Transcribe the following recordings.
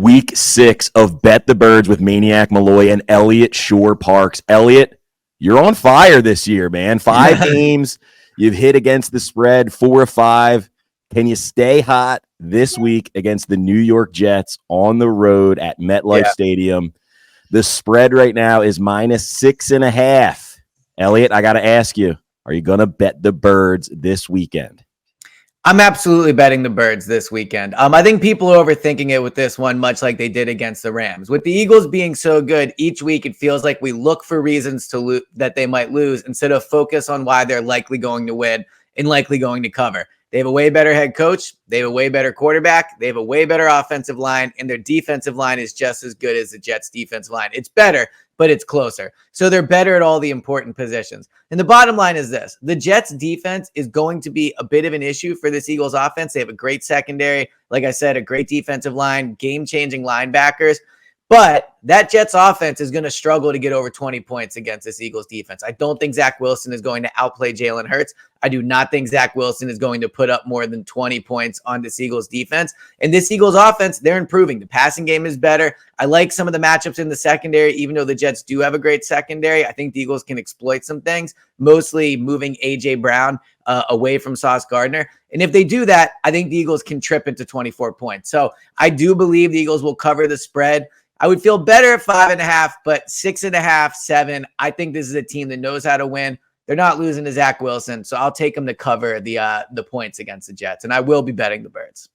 week 6 of Bet the Birds with Maniac, Malloy, and Eliot Shorr-Parks. Eliot, you're on fire this year, man. 5 games. You've hit against the spread, 4 of 5. Can you stay hot this week against the New York Jets on the road at MetLife Stadium? The spread right now is -6.5. Eliot, I got to ask you, are you going to bet the Birds this weekend? I'm absolutely betting the Birds this weekend. I think people are overthinking it with this one, much like they did against the Rams. With the Eagles being so good, each week it feels like we look for reasons to that they might lose instead of focus on why they're likely going to win and likely going to cover. They have a way better head coach. They have a way better quarterback. They have a way better offensive line, and their defensive line is just as good as the Jets' defensive line. It's better, but it's closer. So they're better at all the important positions. And the bottom line is this. The Jets' defense is going to be a bit of an issue for this Eagles offense. They have a great secondary. Like I said, a great defensive line, game-changing linebackers. But that Jets offense is going to struggle to get over 20 points against this Eagles defense. I don't think Zach Wilson is going to outplay Jalen Hurts. I do not think Zach Wilson is going to put up more than 20 points on this Eagles defense. And this Eagles offense, they're improving. The passing game is better. I like some of the matchups in the secondary, even though the Jets do have a great secondary. I think the Eagles can exploit some things, mostly moving A.J. Brown away from Sauce Gardner. And if they do that, I think the Eagles can trip into 24 points. So I do believe the Eagles will cover the spread. I would feel better at 5.5, but 6.5, 7. I think this is a team that knows how to win. They're not losing to Zach Wilson, so I'll take them to cover the points against the Jets, and I will be betting the Birds.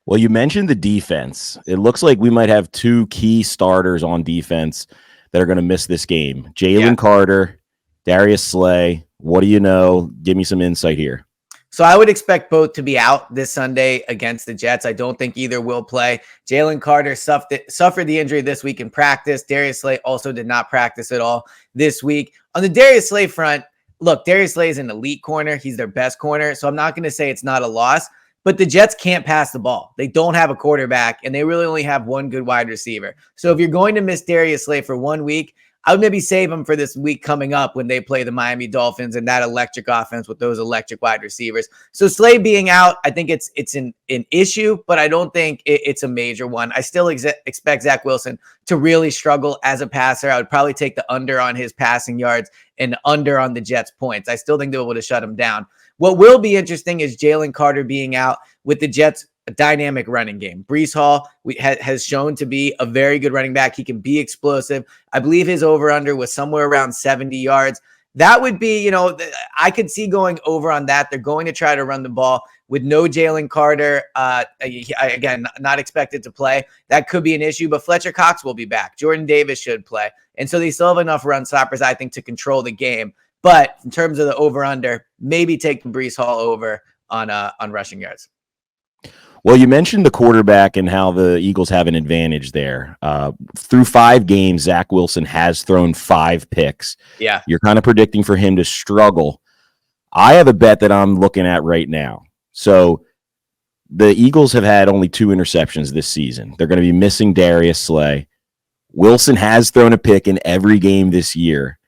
Well, you mentioned the defense. It looks like we might have 2 key starters on defense that are going to miss this game. Jalen Carter, Darius Slay. What do you know? Give me some insight here. So I would expect both to be out this Sunday against the Jets. I don't think either will play. Jalen Carter suffered the injury this week in practice. Darius Slay also did not practice at all this week. On the Darius Slay front, look, Darius Slay is an elite corner. He's their best corner. So I'm not going to say it's not a loss, but the Jets can't pass the ball. They don't have a quarterback, and they really only have one good wide receiver. So if you're going to miss Darius Slay for 1 week, I would maybe save him for this week coming up when they play the Miami Dolphins and that electric offense with those electric wide receivers. So Slay being out, I think it's an issue, but I don't think it's a major one. I still expect Zach Wilson to really struggle as a passer. I would probably take the under on his passing yards and under on the Jets' points. I still think they're able to shut him down. What will be interesting is Jalen Carter being out with the Jets' a dynamic running game. Breece Hall has shown to be a very good running back. He can be explosive. I believe his over-under was somewhere around 70 yards. That would be, I could see going over on that. They're going to try to run the ball with no Jalen Carter. Again, not expected to play. That could be an issue, but Fletcher Cox will be back. Jordan Davis should play. And so they still have enough run stoppers, I think, to control the game. But in terms of the over-under, maybe take the Breece Hall over on rushing yards. Well, you mentioned the quarterback and how the Eagles have an advantage there. Through 5 games, Zach Wilson has thrown 5 picks. Yeah. You're kind of predicting for him to struggle. I have a bet that I'm looking at right now. So the Eagles have had only 2 interceptions this season. They're going to be missing Darius Slay. Wilson has thrown a pick in every game this year.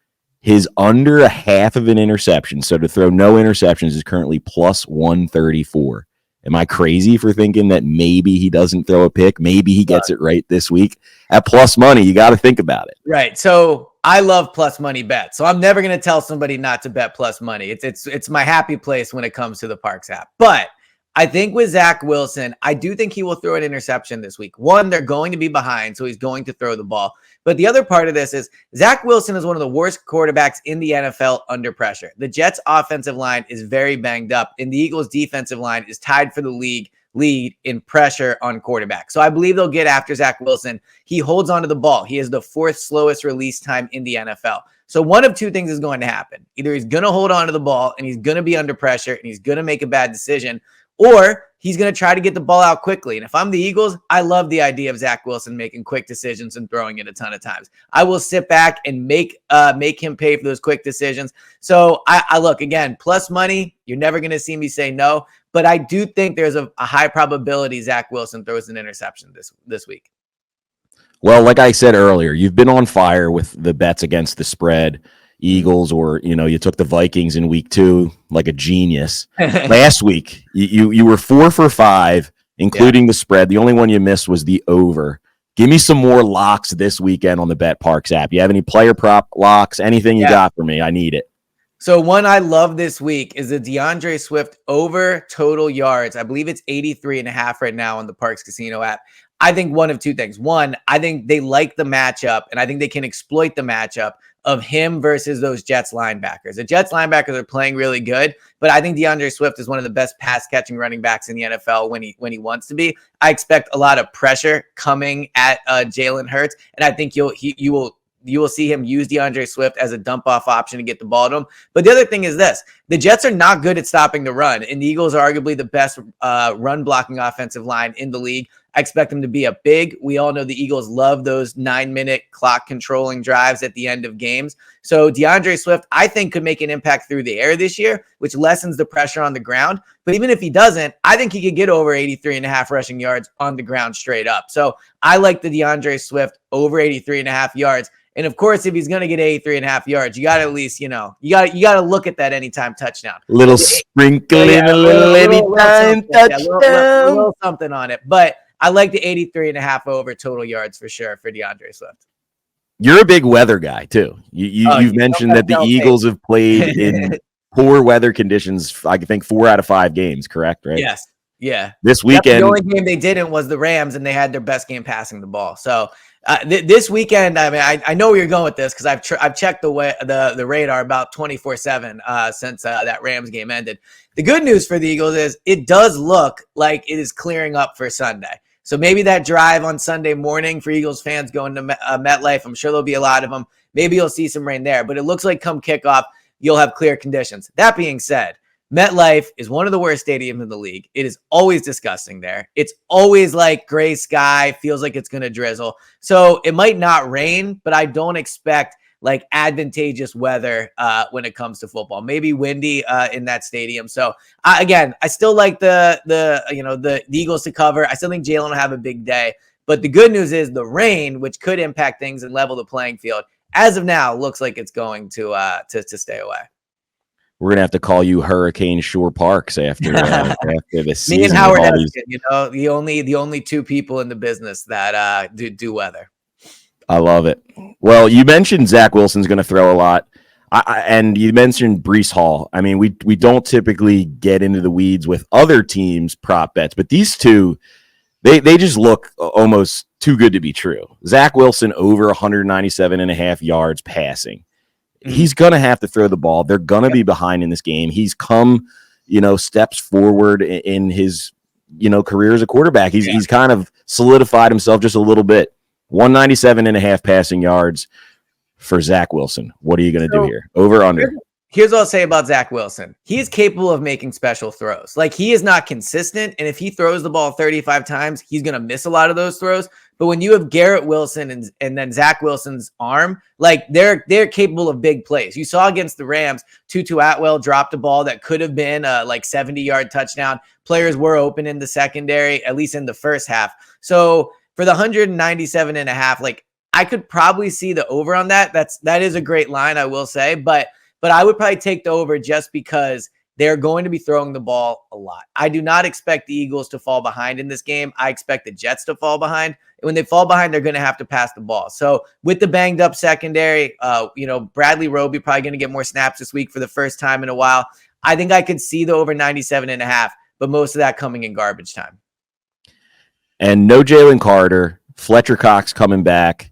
His under a half of an interception, so to throw no interceptions, is currently plus 134. Am I crazy for thinking that maybe he doesn't throw a pick? Maybe he gets it right this week? At plus money, you got to think about it. Right. So I love plus money bets. So I'm never going to tell somebody not to bet plus money. It's my happy place when it comes to the Parks app. But I think with Zach Wilson, I do think he will throw an interception this week. One, they're going to be behind, so he's going to throw the ball. But the other part of this is Zach Wilson is one of the worst quarterbacks in the NFL under pressure. The Jets' offensive line is very banged up, and the Eagles' defensive line is tied for the lead in pressure on quarterback. So I believe they'll get after Zach Wilson. He holds onto the ball. He has the 4th slowest release time in the NFL. So one of 2 things is going to happen. Either he's going to hold onto the ball, and he's going to be under pressure, and he's going to make a bad decision, or he's going to try to get the ball out quickly. And if I'm the Eagles, I love the idea of Zach Wilson making quick decisions and throwing it a ton of times. I will sit back and make him pay for those quick decisions. So I look, again, plus money, you're never going to see me say no. But I do think there's a high probability Zach Wilson throws an interception this week. Well, like I said earlier, you've been on fire with the bets against the spread. Eagles, or you took the Vikings in week 2 like a genius. Last week you were 4 for 5 including the spread. The only one you missed was the over. Give me some more locks this weekend on the Bet Parks app. You have any player prop locks? Anything you got for me? I need it. So one I love this week is the DeAndre Swift over total yards. I believe it's 83.5 right now on the Parks Casino app. I think one of two things. One, I think they like the matchup, and I think they can exploit the matchup of him versus those Jets linebackers. The Jets linebackers are playing really good, but I think DeAndre Swift is one of the best pass catching running backs in the NFL when he wants to be. I expect a lot of pressure coming at Jalen Hurts, and I think you will see him use DeAndre Swift as a dump-off option to get the ball to him. But the other thing is this. The Jets are not good at stopping the run, and the Eagles are arguably the best run-blocking offensive line in the league. I expect them to be up big. We all know the Eagles love those 9-minute clock-controlling drives at the end of games. So DeAndre Swift, I think, could make an impact through the air this year, which lessens the pressure on the ground. But even if he doesn't, I think he could get over 83.5 rushing yards on the ground straight up. So I like the DeAndre Swift over 83.5 yards. And of course, if he's going to get 83.5 yards, you got to at least, you got to look at that anytime touchdown. Little sprinkling, a little anytime touchdown. A little something on it. But I like the 83.5 over total yards for sure for DeAndre Swift. You're a big weather guy too. You've mentioned that the Eagles have played in poor weather conditions. I think 4 out of 5 games, correct? Right? Yes. Yeah. This weekend, the only game they didn't was the Rams, and they had their best game passing the ball. So this weekend, I mean, I know where you're going with this because I've checked the radar about 24/7 since that Rams game ended. The good news for the Eagles is it does look like it is clearing up for Sunday. So maybe that drive on Sunday morning for Eagles fans going to MetLife, I'm sure there'll be a lot of them. Maybe you'll see some rain there, but it looks like come kickoff, you'll have clear conditions. That being said, MetLife is one of the worst stadiums in the league. It is always disgusting there. It's always like gray sky, feels like it's going to drizzle. So it might not rain, but I don't expect like advantageous weather when it comes to football. Maybe windy in that stadium. So again, I still like the Eagles to cover. I still think Jalen will have a big day. But the good news is the rain, which could impact things and level the playing field, as of now, looks like it's going to stay away. We're gonna have to call you Hurricane Shorr-Parks after the season. Me and Howard Eskin, the only two people in the business that do weather. I love it. Well, you mentioned Zach Wilson's going to throw a lot, and you mentioned Breece Hall. I mean, we don't typically get into the weeds with other teams' prop bets, but these two, they just look almost too good to be true. Zach Wilson over 197.5 yards passing. He's going to have to throw the ball. They're going to be behind in this game. He's come, steps forward in his, career as a quarterback. He's kind of solidified himself just a little bit. 197.5 passing yards for Zach Wilson. What are you going to do here? Over, under? Here's what I'll say about Zach Wilson. He is capable of making special throws. Like, he is not consistent, and if he throws the ball 35 times, he's going to miss a lot of those throws. But when you have Garrett Wilson and then Zach Wilson's arm, like they're capable of big plays. You saw against the Rams, Tutu Atwell dropped a ball that could have been a 70-yard touchdown. Players were open in the secondary, at least in the first half. So for the 197.5, like I could probably see the over on that. That is a great line, I will say, but I would probably take the over just because they're going to be throwing the ball a lot. I do not expect the Eagles to fall behind in this game. I expect the Jets to fall behind. When they fall behind, they're going to have to pass the ball. So with the banged up secondary, Bradley Roby probably going to get more snaps this week for the first time in a while. I think I could see the over 97.5, but most of that coming in garbage time. And no Jalen Carter, Fletcher Cox coming back,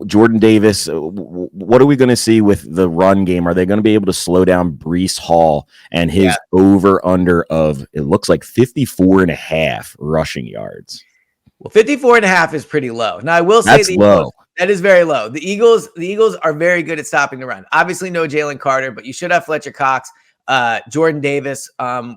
Jordan Davis. What are we going to see with the run game? Are they going to be able to slow down Breece Hall and his over-under of, it looks like 54.5 rushing yards? Well, 54.5 is pretty low. Now, I will say that is very low. The Eagles are very good at stopping the run. Obviously, no Jalen Carter, but you should have Fletcher Cox. Jordan Davis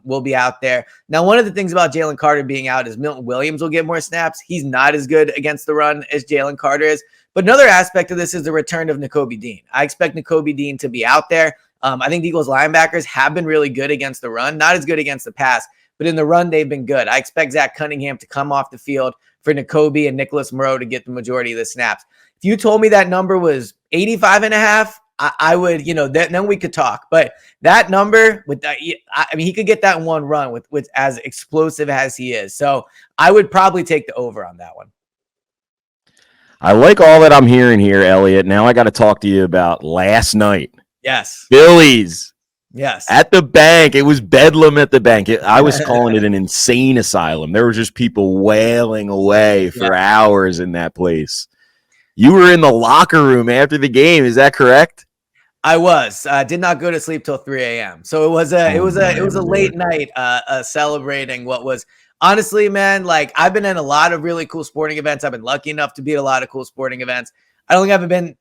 will be out there. Now, one of the things about Jalen Carter being out is Milton Williams will get more snaps. He's not as good against the run as Jalen Carter is. But another aspect of this is the return of Nakobe Dean. I expect Nakobe Dean to be out there. I think the Eagles linebackers have been really good against the run, not as good against the pass, but in the run, they've been good. I expect Zach Cunningham to come off the field for Nakobe and Nicholas Moreau to get the majority of the snaps. If you told me that number was 85.5, I would, then we could talk. But that number with that, I mean, he could get that in one run with as explosive as he is. So I would probably take the over on that one. I like all that I'm hearing here, Eliot. Now I got to talk to you about last night. Yes. Phillies. Yes. At the bank. It was bedlam at the bank. I was calling it an insane asylum. There were just people wailing away for hours in that place. You were in the locker room after the game. Is that correct? I was. Did not go to sleep till 3 a.m. So it was a late night celebrating what was honestly, man, like I've been in a lot of really cool sporting events. I've been lucky enough to be at a lot of cool sporting events. Never been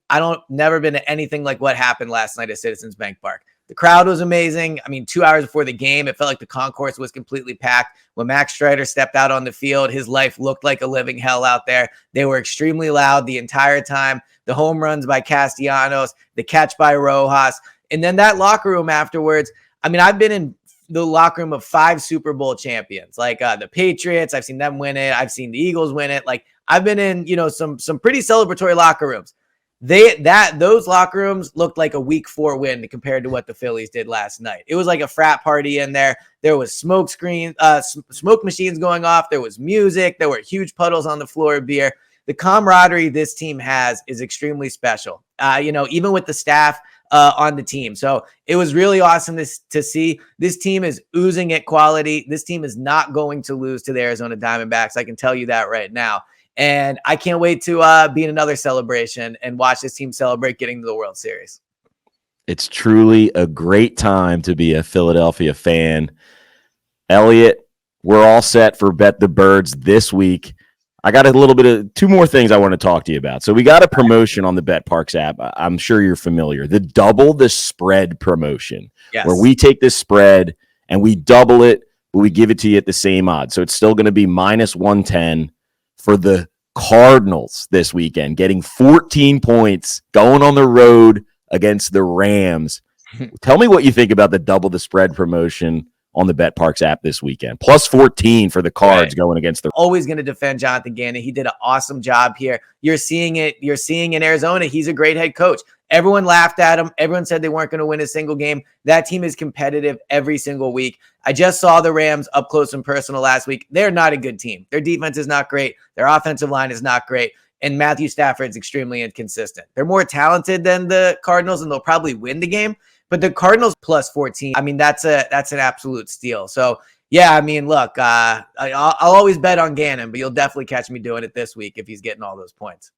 to anything like what happened last night at Citizens Bank Park. The crowd was amazing. I mean, 2 hours before the game, it felt like the concourse was completely packed. When Max Strider stepped out on the field, his life looked like a living hell out there. They were extremely loud the entire time. The home runs by Castellanos, the catch by Rojas, and then that locker room afterwards. I mean, I've been in the locker room of 5 Super Bowl champions, like the Patriots. I've seen them win it. I've seen the Eagles win it. Like I've been in, some pretty celebratory locker rooms. Those locker rooms looked like a week 4 win compared to what the Phillies did last night. It was like a frat party in there. There was smoke machines going off. There was music. There were huge puddles on the floor of beer. The camaraderie this team has is extremely special. Even with the staff on the team. So it was really awesome to see. This team is oozing at quality. This team is not going to lose to the Arizona Diamondbacks. I can tell you that right now. And I can't wait to be in another celebration and watch this team celebrate getting to the World Series. It's truly a great time to be a Philadelphia fan. Eliot, we're all set for Bet the Birds this week. I got a little bit of 2 more things I want to talk to you about. So we got a promotion on the Bet Parks app. I'm sure you're familiar. The double the spread promotion, where we take this spread and we double it, but we give it to you at the same odds. So it's still going to be minus 110 for the Cardinals this weekend, getting 14 points, going on the road against the Rams. Tell me what you think about the double the spread promotion on the Bet Parks app this weekend. Plus 14 for the Cards going against the. Always going to defend Jonathan Gannon. He did an awesome job here. You're seeing it. You're seeing in Arizona. He's a great head coach. Everyone laughed at him. Everyone said they weren't going to win a single game. That team is competitive every single week. I just saw the Rams up close and personal last week. They're not a good team. Their defense is not great. Their offensive line is not great. And Matthew Stafford's extremely inconsistent. They're more talented than the Cardinals, and they'll probably win the game. But the Cardinals plus 14, I mean, that's an absolute steal. So, yeah, I mean, look, I'll always bet on Gannon, but you'll definitely catch me doing it this week if he's getting all those points.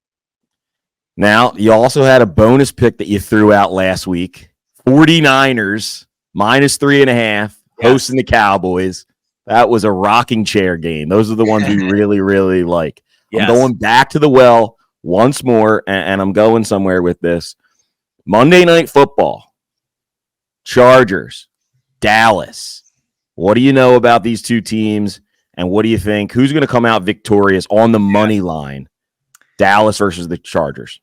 Now, you also had a bonus pick that you threw out last week. 49ers, minus 3.5, hosting the Cowboys. That was a rocking chair game. Those are the ones we really, really like. Yes. I'm going back to the well once more, and I'm going somewhere with this. Monday Night Football, Chargers, Dallas. What do you know about these 2 teams, and what do you think? Who's going to come out victorious on the money line? Dallas versus the Chargers.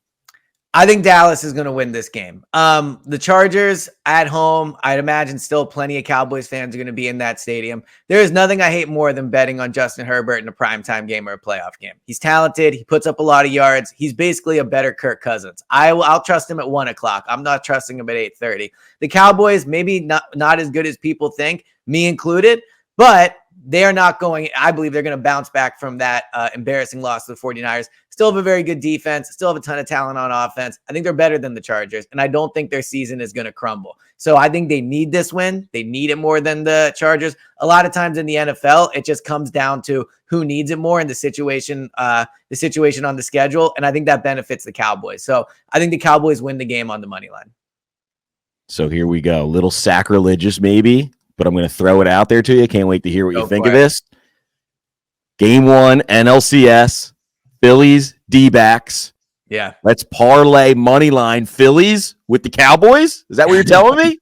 I think Dallas is going to win this game. The Chargers at home, I'd imagine still plenty of Cowboys fans are going to be in that stadium. There is nothing I hate more than betting on Justin Herbert in a primetime game or a playoff game. He's talented. He puts up a lot of yards. He's basically a better Kirk Cousins. I'll trust him at 1 o'clock. I'm not trusting him at 8:30. The Cowboys, maybe not as good as people think, me included, but they're not going. I believe they're going to bounce back from that embarrassing loss to the 49ers. Still have a very good defense. Still have a ton of talent on offense. I think they're better than the Chargers, and I don't think their season is going to crumble. So I think they need this win. They need it more than the Chargers. A lot of times in the NFL, it just comes down to who needs it more in the situation on the schedule, and I think that benefits the Cowboys. So I think the Cowboys win the game on the money line. So here we go. A little sacrilegious maybe, but I'm going to throw it out there to you. Can't wait to hear what you think of this. Game 1, NLCS, Phillies, D-backs. Yeah. Let's parlay money line Phillies with the Cowboys. Is that what you're telling me?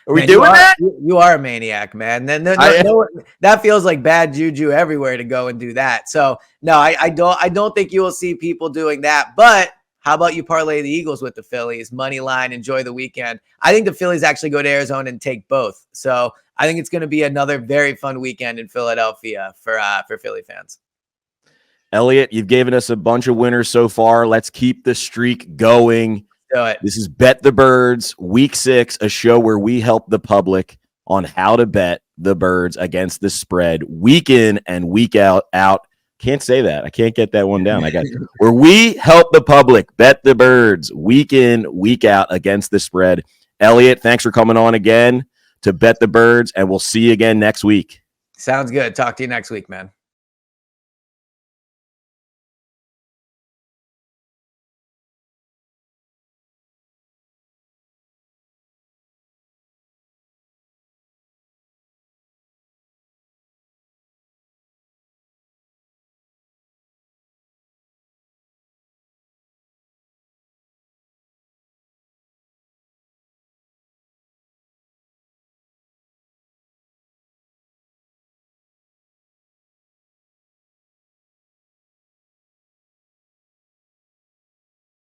Are we doing that? You are a maniac, man. That feels like bad juju everywhere to go and do that. So no, I don't think you will see people doing that. But how about you parlay the Eagles with the Phillies? Money line, enjoy the weekend. I think the Phillies actually go to Arizona and take both. So I think it's going to be another very fun weekend in Philadelphia for Philly fans. Eliot, you've given us a bunch of winners so far. Let's keep the streak going. do it. This is Bet the Birds, Week 6, a show where we help the public on how to bet the Birds against the spread week in and week out. Can't say that. I can't get that one down. Where we help the public bet the Birds week in, week out against the spread. Eliot, thanks for coming on again to Bet the Birds, and we'll see you again next week. Sounds good. Talk to you next week, man.